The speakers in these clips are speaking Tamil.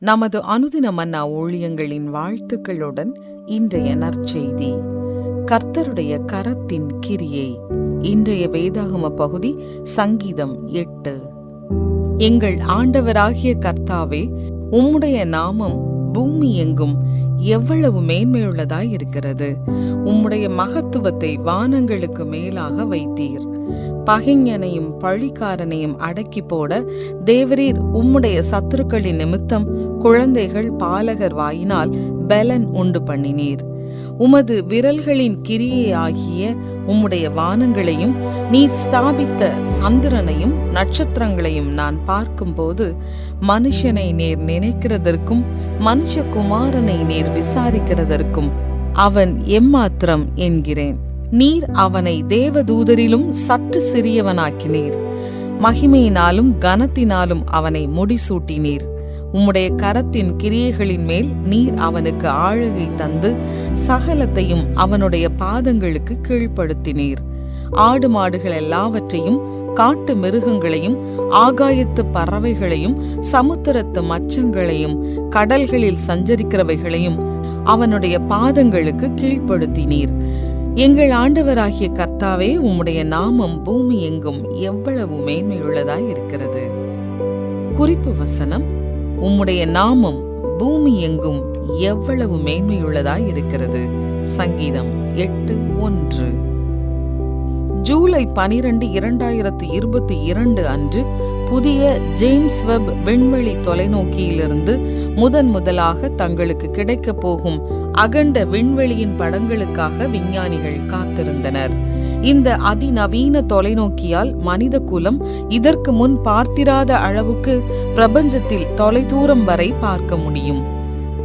நமது அனுதின மன்னா ஊழியங்களின் வாழ்த்துக்களுடன் இன்றைய நற்செய்தி. கர்த்தருடைய கரத்தின் கிரியை. இன்றைய வேதாகம பகுதி சங்கீதம் 8. எங்கள் ஆண்டவராகிய கர்த்தாவே, உம்முடைய நாமம் பூமி எங்கும் எவ்வளவு மேன்மையுள்ளதாய் இருக்கிறது. உம்முடைய மகத்துவத்தை வானங்களுக்கு மேலாக வைத்தீர். பகைஞனையும் பழிக்காரனையும் அடக்கி போட தேவரீர் உம்முடைய சத்துருக்களின் நிமித்தம் குழந்தைகள் பாலகர் வாயினால் பலன் உண்டு பண்ணினீர். உமது விரல்களின் கிரியை ஆகிய உம்முடைய வானங்களையும் நீர் ஸ்தாபித்த சந்திரனையும் நட்சத்திரங்களையும் நான் பார்க்கும்போது, மனுஷனை நேர் நினைக்கிறதற்கும் மனுஷகுமாரனை நேர் விசாரிக்கிறதற்கும் அவன் எம்மாத்திரம் என்கிறேன். நீர் அவனை தேவதூதரிலும் சற்று சிறியவனாக்கினீர். மகிமையினாலும் கனத்தினாலும் அவனை முடிசூட்டினீர். உம்முடைய கரத்தின் கிரியைகளின் மேல் நீர் அவனுக்கு ஆளுகை தந்து சகலத்தையும் அவனுடைய பாதங்களுக்கு கீழ்ப்படுத்தினீர். ஆடு மாடுகள் எல்லாவற்றையும், காட்டு மிருகங்களையும், ஆகாயத்து பறவைகளையும், சமுத்திரத்து மச்சங்களையும், கடல்களில் சஞ்சரிக்கிறவைகளையும் அவனுடைய பாதங்களுக்கு கீழ்ப்படுத்தினீர். எங்கள் ஆண்டவராகிய கர்த்தாவே, உம்முடைய நாமம் பூமி எங்கும் எவ்வளவு மேன்மையுள்ளதாய் இருக்கிறது. குறிப்பு வசனம்: உம்முடைய நாமம் பூமி எங்கும் எவ்வளவு மேன்மையுள்ளதாய் இருக்கிறது. சங்கீதம் 8:1. ஜூலை 12, 2022 அன்று புதிய ஜேம்ஸ் வெப் விண்வெளி தொலைநோக்கியிலிருந்து முதலாக தங்களுக்கு கிடைக்கப் போகும் அகண்ட விண்வெளியின் படங்களுக்காக விஞ்ஞானிகள் காத்திருந்தனர். இந்த அதிநவீன தொலைநோக்கியால் மனித குலம் இதற்கு முன் பார்த்திராத அளவுக்கு பிரபஞ்சத்தில் தொலைதூரம் வரை பார்க்க முடியும்.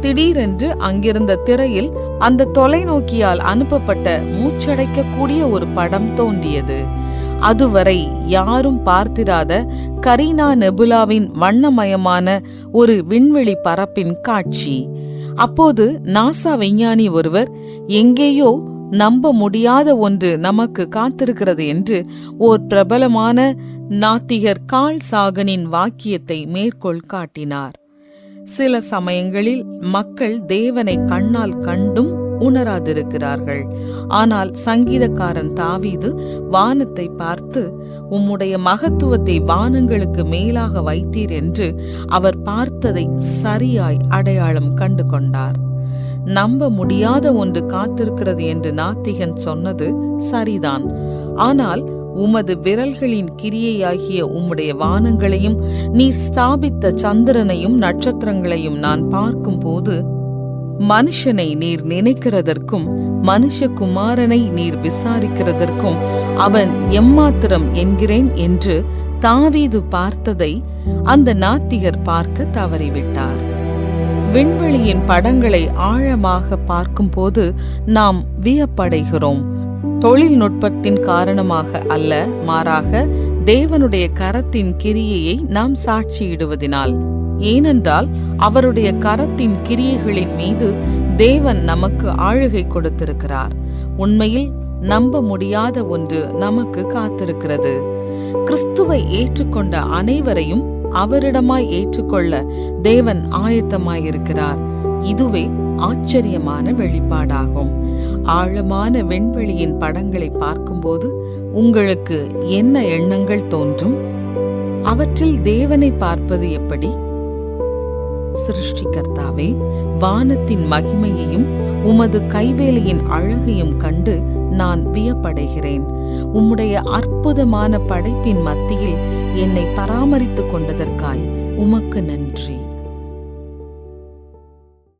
திடீரென்று அங்கிருந்த திரையில் அந்த தொலைநோக்கியால் அனுப்பப்பட்ட மூச்சடைக்கக்கூடிய ஒரு படம் தோன்றியது. அதுவரை யாரும் பார்த்திராத கரீனா நெபுலாவின் வண்ணமயமான ஒரு விண்வெளி பரப்பின் காட்சி. அப்போது நாசா விஞ்ஞானி ஒருவர், எங்கேயோ நம்ப முடியாத ஒன்று நமக்கு காத்திருக்கிறது என்று ஓர் பிரபலமான நாத்திகர் கார்ல் சாகனின் வாக்கியத்தை மேற்கோள் காட்டினார். சில சமயங்களில் மக்கள் தேவனை கண்ணால் கண்டும் உணராதிருக்கிறார்கள். ஆனால் சங்கீதக்காரன் தாவீது வானத்தை பார்த்து, உம்முடைய மகத்துவத்தை வானங்களுக்கு மேலாக வைத்தீர் என்று அவர் பார்த்ததை சரியாய் அடையாளம் கண்டு கொண்டார். நம்ப முடியாத ஒன்று காத்திருக்கிறது என்று நாத்திகன் சொன்னது சரிதான். ஆனால் உமது விரல்களின் கிரியையாகிய உம்முடைய வானங்களையும் நீர் ஸ்தாபித்த சந்திரனையும் நட்சத்திரங்களையும் நான் பார்க்கும்போது, மனுஷனை நீர் நினைக்கிறதற்கும் மனுஷகுமாரனை நீர் விசாரிக்கிறதற்கும் அவன் எம்மாத்திரம் என்கிறேன் என்று தாவீது பார்த்ததை அந்த நாத்திகர் பார்க்க தவறிவிட்டார். விண்வெளியின் படங்களை ஆழமாக பார்க்கும்போது நாம் வியப்படைகிறோம். தொழில்நுட்பத்தின் காரணமாக அல்ல, மாறாக தேவனுடைய கரத்தின் கிரியையை நாம் சாட்சியிடுவதினால். ஏனென்றால் அவருடைய கரத்தின் கிரியைகளின் மீது தேவன் நமக்கு ஆளுகை கொடுத்திருக்கிறார். உண்மையில் நம்ப முடியாத ஒன்று நமக்கு காத்திருக்கிறது. கிறிஸ்துவை ஏற்றுக்கொண்ட அனைவரையும் அவரிடமாய் ஏற்றுக்கொள்ள தேவன் ஆயத்தமாயிருக்கிறார். இதுவே ஆச்சரியமான வெளிப்பாடாகும். ஆழமான விண்வெளியின் படங்களை பார்க்கும்போது உங்களுக்கு என்ன எண்ணங்கள் தோன்றும்? அவற்றில் தேவனை பார்ப்பது எப்படி? சிருஷ்டிகர்த்தாவே, வானத்தின் மகிமையையும் உமது கைவேலையின் அழகையும் கண்டு நான் வியப்படைகிறேன். உம்முடைய அற்புதமான படைப்பின் மத்தியில் என்னை பராமரித்துக் கொண்டதற்காய் உமக்கு நன்றி.